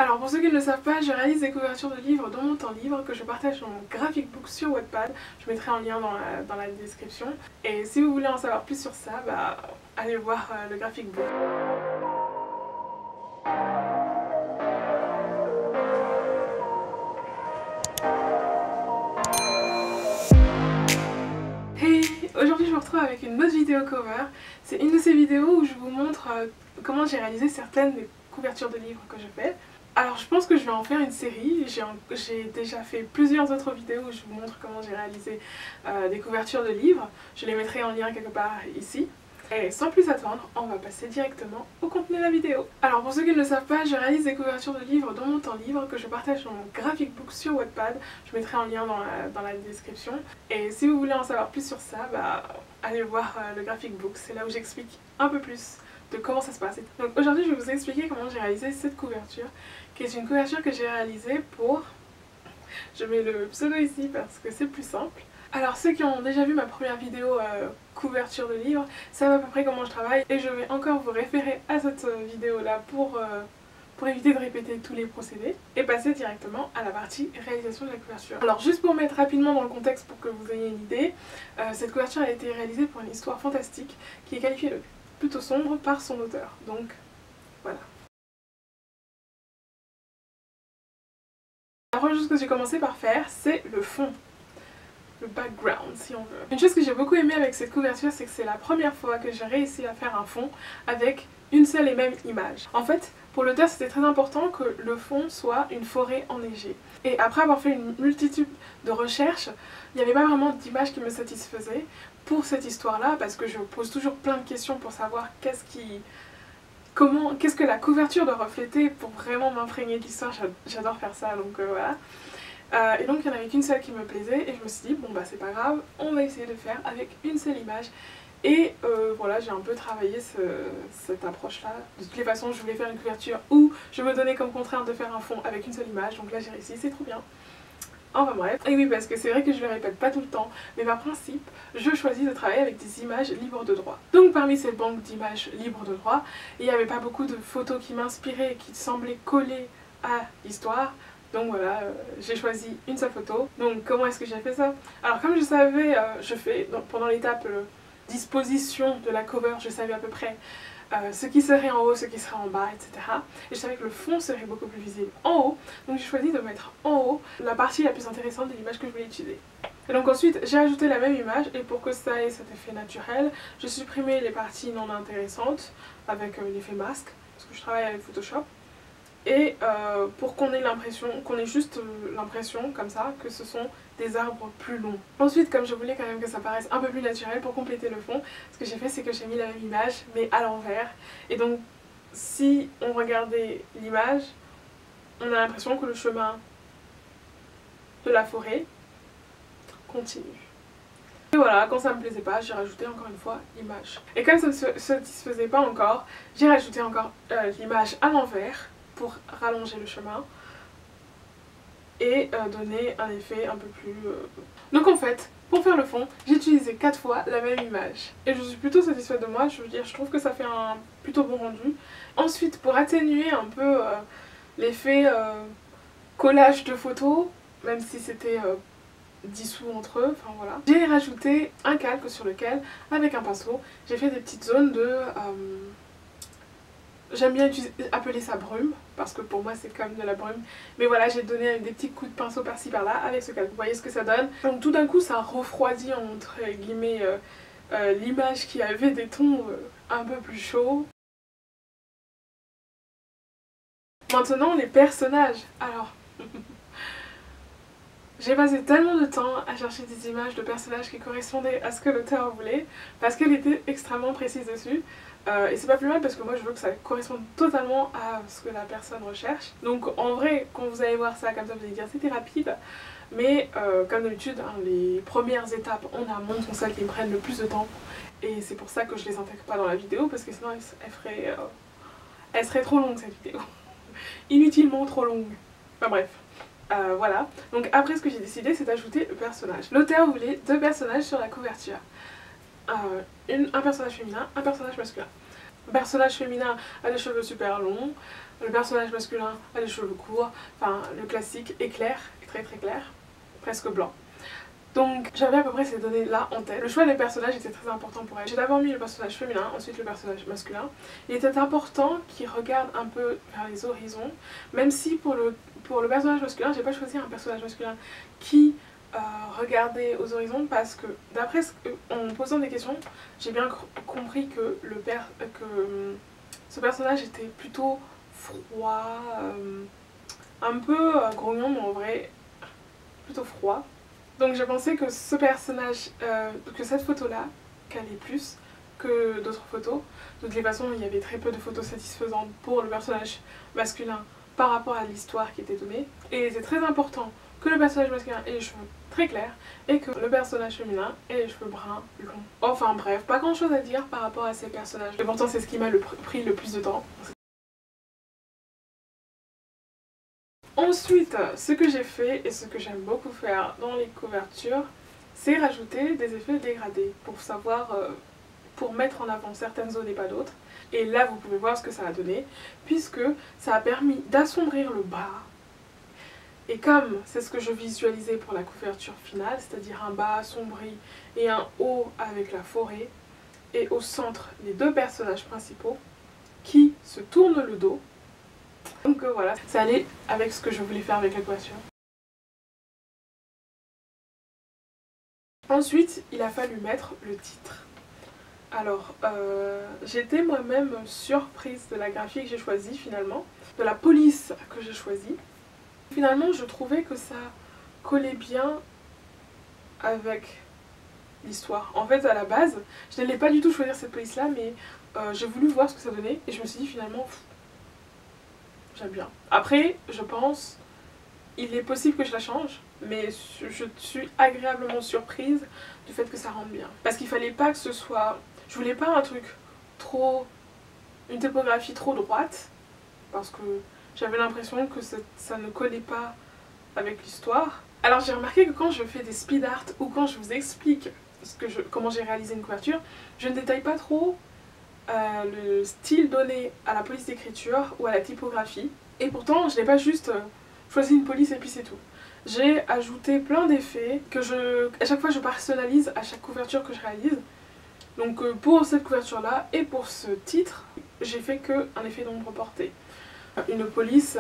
Alors pour ceux qui ne le savent pas, je réalise des couvertures de livres dans mon temps libre que je partage dans mon graphic book sur Wattpad. Je mettrai un lien dans la description. Et si vous voulez en savoir plus sur ça, allez voir le graphic book. Hey, aujourd'hui je vous retrouve avec une autre vidéo cover. C'est une de ces vidéos où je vous montre comment j'ai réalisé certaines des couvertures de livres que je fais. Alors je pense que je vais en faire une série, j'ai déjà fait plusieurs autres vidéos où je vous montre comment j'ai réalisé des couvertures de livres. Je les mettrai en lien quelque part ici. Et sans plus attendre, on va passer directement au contenu de la vidéo. Alors pour ceux qui ne le savent pas, je réalise des couvertures de livres dans mon temps libre que je partage dans mon graphic book sur Wattpad. Je mettrai un lien dans la description. Et si vous voulez en savoir plus sur ça, allez voir le graphic book, c'est là où j'explique un peu plus de comment ça se passe. Donc aujourd'hui je vais vous expliquer comment j'ai réalisé cette couverture, qui est une couverture que j'ai réalisée pour... Je mets le pseudo ici parce que c'est plus simple. Alors ceux qui ont déjà vu ma première vidéo couverture de livre savent à peu près comment je travaille et je vais encore vous référer à cette vidéo là pour éviter de répéter tous les procédés et passer directement à la partie réalisation de la couverture. Alors juste pour mettre rapidement dans le contexte pour que vous ayez une idée, cette couverture a été réalisée pour une histoire fantastique qui est qualifiée de plutôt sombre par son auteur, donc voilà. La première chose que j'ai commencé par faire, c'est le fond. Le background si on veut. Une chose que j'ai beaucoup aimé avec cette couverture, c'est que c'est la première fois que j'ai réussi à faire un fond avec une seule et même image. En fait, pour l'auteur c'était très important que le fond soit une forêt enneigée. Et après avoir fait une multitude de recherches, il n'y avait pas vraiment d'image qui me satisfaisait pour cette histoire-là, parce que je pose toujours plein de questions pour savoir qu'est-ce que la couverture doit refléter pour vraiment m'imprégner de l'histoire. J'adore faire ça, donc voilà. Et donc il n'y en avait qu'une seule qui me plaisait et je me suis dit bon c'est pas grave, on va essayer de faire avec une seule image. Et voilà, j'ai un peu travaillé cette approche là. De toutes les façons je voulais faire une couverture où je me donnais comme contrainte de faire un fond avec une seule image, donc là j'ai réussi, c'est trop bien. Enfin bref, et oui parce que c'est vrai que je le répète pas tout le temps, mais par principe je choisis de travailler avec des images libres de droit. Donc parmi cette banque d'images libres de droit, il n'y avait pas beaucoup de photos qui m'inspiraient, qui semblaient coller à l'histoire. Donc voilà, j'ai choisi une seule photo. Donc comment est-ce que j'ai fait ça? Alors comme je savais, pendant l'étape disposition de la cover, je savais à peu près ce qui serait en haut, ce qui serait en bas, etc. Et je savais que le fond serait beaucoup plus visible en haut. Donc j'ai choisi de mettre en haut la partie la plus intéressante de l'image que je voulais utiliser. Et donc ensuite j'ai ajouté la même image et pour que ça ait cet effet naturel, j'ai supprimé les parties non intéressantes avec l'effet masque, parce que je travaille avec Photoshop. Et pour qu'on ait juste l'impression comme ça que ce sont des arbres plus longs. Ensuite, comme je voulais quand même que ça paraisse un peu plus naturel pour compléter le fond, ce que j'ai fait c'est que j'ai mis la même image mais à l'envers. Et donc si on regardait l'image, on a l'impression que le chemin de la forêt continue. Et voilà, quand ça me plaisait pas, j'ai rajouté encore une fois l'image. Et comme ça ne me satisfaisait pas encore, j'ai rajouté encore l'image à l'envers pour rallonger le chemin et donner un effet un peu plus... Donc en fait, pour faire le fond, j'ai utilisé 4 fois la même image. Et je suis plutôt satisfaite de moi, je veux dire, je trouve que ça fait un plutôt bon rendu. Ensuite, pour atténuer un peu l'effet collage de photos, même si c'était dissous entre eux, enfin voilà, j'ai rajouté un calque sur lequel, avec un pinceau, j'ai fait des petites zones de... J'aime bien appeler ça brume, parce que pour moi c'est comme de la brume. Mais voilà, j'ai donné des petits coups de pinceau par-ci par-là avec ce calque. Vous voyez ce que ça donne? Donc tout d'un coup ça refroidit entre guillemets l'image qui avait des tons un peu plus chauds. Maintenant les personnages. Alors, j'ai passé tellement de temps à chercher des images de personnages qui correspondaient à ce que l'auteur voulait, parce qu'elle était extrêmement précise dessus. Et c'est pas plus mal parce que moi je veux que ça corresponde totalement à ce que la personne recherche. Donc en vrai, quand vous allez voir ça comme ça, vous allez dire c'était rapide. Mais comme d'habitude, hein, les premières étapes en amont sont celles qui me prennent le plus de temps. Et c'est pour ça que je les intègre pas dans la vidéo, parce que sinon elle serait trop longue cette vidéo. Inutilement trop longue. Enfin bref. Voilà. Donc après ce que j'ai décidé, c'est d'ajouter le personnage. L'auteur voulait 2 personnages sur la couverture. Un personnage féminin, un personnage masculin. personnage féminin a des cheveux super longs, le personnage masculin a des cheveux courts, enfin le classique est clair, très très clair, presque blanc. Donc j'avais à peu près ces données là en tête. Le choix des personnages était très important pour elle. J'ai d'abord mis le personnage féminin, ensuite le personnage masculin. Il était important qu'il regarde un peu vers les horizons, même si pour le personnage masculin, j'ai pas choisi un personnage masculin qui regardait aux horizons, parce que d'après en me posant des questions, j'ai bien compris que ce personnage était plutôt froid, un peu grognon, mais en vrai plutôt froid. Donc j'ai pensé que ce personnage, que cette photo-là, calait plus que d'autres photos. De toutes les façons, il y avait très peu de photos satisfaisantes pour le personnage masculin par rapport à l'histoire qui était donnée. Et il était très important que le personnage masculin ait les cheveux très clairs et que le personnage féminin ait les cheveux bruns longs. Enfin bref, pas grand chose à dire par rapport à ces personnages. Et pourtant c'est ce qui m'a pris le plus de temps. Ensuite, ce que j'ai fait et ce que j'aime beaucoup faire dans les couvertures, c'est rajouter des effets dégradés pour mettre en avant certaines zones et pas d'autres. Et là vous pouvez voir ce que ça a donné, puisque ça a permis d'assombrir le bas. Et comme c'est ce que je visualisais pour la couverture finale, c'est-à-dire un bas assombri et un haut avec la forêt, et au centre les deux personnages principaux qui se tournent le dos. Donc voilà, ça allait avec ce que je voulais faire avec la couverture. Ensuite, il a fallu mettre le titre. Alors, j'étais moi-même surprise de la graphie que j'ai choisie finalement, de la police que j'ai choisie. Finalement, je trouvais que ça collait bien avec l'histoire. En fait, à la base, je n'allais pas du tout choisir cette police-là, mais j'ai voulu voir ce que ça donnait et je me suis dit finalement, j'aime bien. Après, je pense, il est possible que je la change, mais je suis agréablement surprise du fait que ça rentre bien. Parce qu'il fallait pas que ce soit... Je voulais pas un truc trop... une typographie trop droite, parce que j'avais l'impression que ça ne collait pas avec l'histoire. Alors j'ai remarqué que quand je fais des speed art ou quand je vous explique comment j'ai réalisé une couverture, je ne détaille pas trop le style donné à la police d'écriture ou à la typographie. Et pourtant je n'ai pas juste choisi une police et puis c'est tout. J'ai ajouté plein d'effets que à chaque fois je personnalise à chaque couverture que je réalise. Donc pour cette couverture là et pour ce titre, j'ai fait qu'un effet d'ombre portée. Une police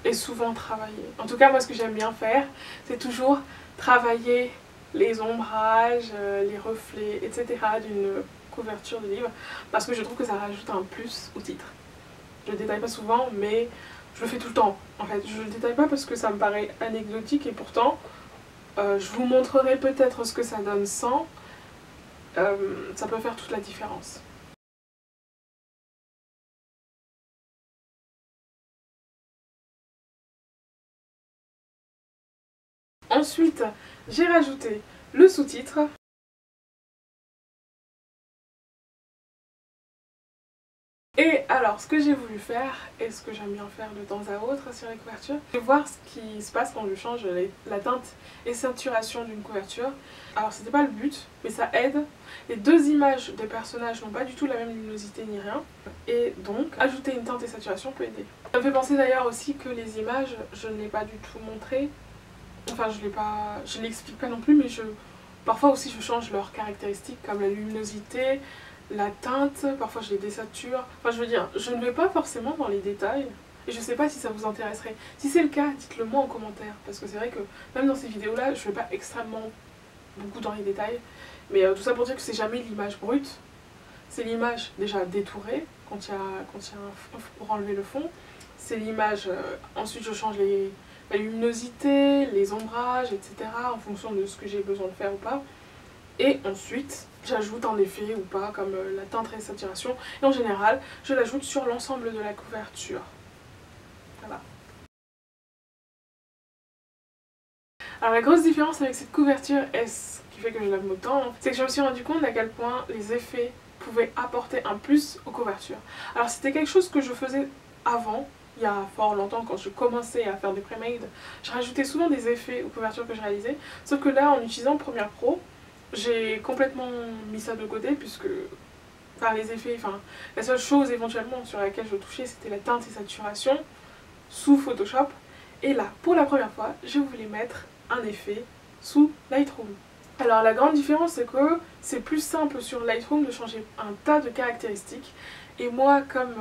est souvent travaillée. En tout cas moi ce que j'aime bien faire, c'est toujours travailler les ombrages, les reflets, etc. d'une couverture de livre, parce que je trouve que ça rajoute un plus au titre. Je le détaille pas souvent, mais je le fais tout le temps. En fait, je le détaille pas parce que ça me paraît anecdotique et pourtant, je vous montrerai peut-être ce que ça donne sans. Ça peut faire toute la différence. Ensuite, j'ai rajouté le sous-titre. Et alors, ce que j'ai voulu faire, et ce que j'aime bien faire de temps à autre sur les couvertures, c'est voir ce qui se passe quand je change la teinte et saturation d'une couverture. Alors c'était pas le but, mais ça aide. Les deux images des personnages n'ont pas du tout la même luminosité ni rien, et donc ajouter une teinte et saturation peut aider. Ça me fait penser d'ailleurs aussi que les images, je ne l'ai pas du tout montré. Enfin je l'explique pas non plus, mais parfois aussi je change leurs caractéristiques comme la luminosité, la teinte, parfois je les désature. Enfin je veux dire, je ne vais pas forcément dans les détails. Et je sais pas si ça vous intéresserait. Si c'est le cas, dites-le moi en commentaire. Parce que c'est vrai que même dans ces vidéos là, je ne vais pas extrêmement beaucoup dans les détails. Mais tout ça pour dire que c'est jamais l'image brute. C'est l'image déjà détourée, quand il y a pour enlever le fond. C'est l'image, ensuite je change la luminosité, les ombrages, etc. en fonction de ce que j'ai besoin de faire ou pas. Et ensuite, j'ajoute un effet ou pas, comme la teinte et saturation. Et en général, je l'ajoute sur l'ensemble de la couverture. Voilà. Alors la grosse différence avec cette couverture, et ce qui fait que je l'aime autant, c'est que je me suis rendu compte à quel point les effets pouvaient apporter un plus aux couvertures. Alors c'était quelque chose que je faisais avant, il y a fort longtemps, quand je commençais à faire des pré-made. Je rajoutais souvent des effets aux couvertures que je réalisais, sauf que là, en utilisant Premiere Pro, j'ai complètement mis ça de côté puisque Enfin les effets, enfin la seule chose éventuellement sur laquelle je touchais c'était la teinte et saturation sous Photoshop. Et là, pour la première fois, je voulais mettre un effet sous Lightroom. Alors la grande différence c'est que c'est plus simple sur Lightroom de changer un tas de caractéristiques. Et moi, comme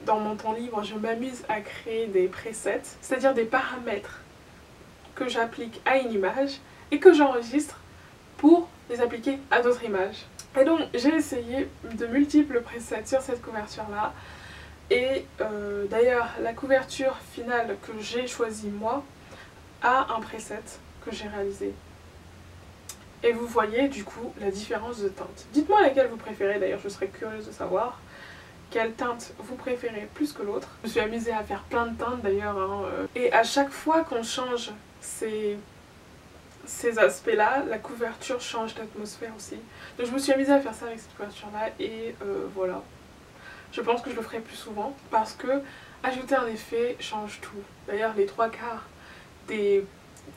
dans mon temps libre, je m'amuse à créer des presets, c'est-à-dire des paramètres que j'applique à une image et que j'enregistre pour les appliquer à d'autres images. Et donc j'ai essayé de multiples presets sur cette couverture-là. Et d'ailleurs, la couverture finale que j'ai choisie moi a un preset que j'ai réalisé. Et vous voyez du coup la différence de teinte. Dites-moi laquelle vous préférez, d'ailleurs je serais curieuse de savoir quelle teinte vous préférez plus que l'autre. Je me suis amusée à faire plein de teintes d'ailleurs, hein. Et à chaque fois qu'on change ces aspects-là, la couverture change d'atmosphère aussi. Donc je me suis amusée à faire ça avec cette couverture-là et voilà. Je pense que je le ferai plus souvent parce que ajouter un effet change tout. D'ailleurs les 3/4 des...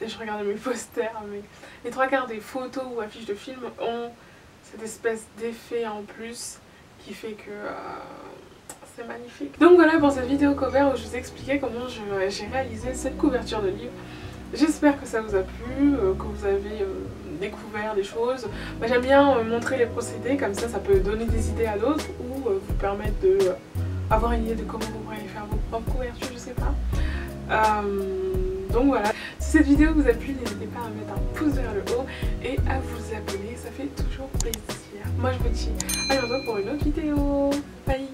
Je regardais mes posters, mais les 3/4 des photos ou affiches de films ont cette espèce d'effet en plus qui fait que c'est magnifique. Donc voilà pour cette vidéo cover où je vous expliquais comment j'ai réalisé cette couverture de livre. J'espère que ça vous a plu, que vous avez découvert des choses. J'aime bien montrer les procédés, comme ça peut donner des idées à d'autres ou vous permettre d'avoir une idée de comment vous pourriez faire vos propres couvertures, je sais pas. Donc voilà, si cette vidéo vous a plu, n'hésitez pas à mettre un pouce vers le haut et à vous abonner, ça fait toujours plaisir. Moi je vous dis à bientôt pour une autre vidéo. Bye.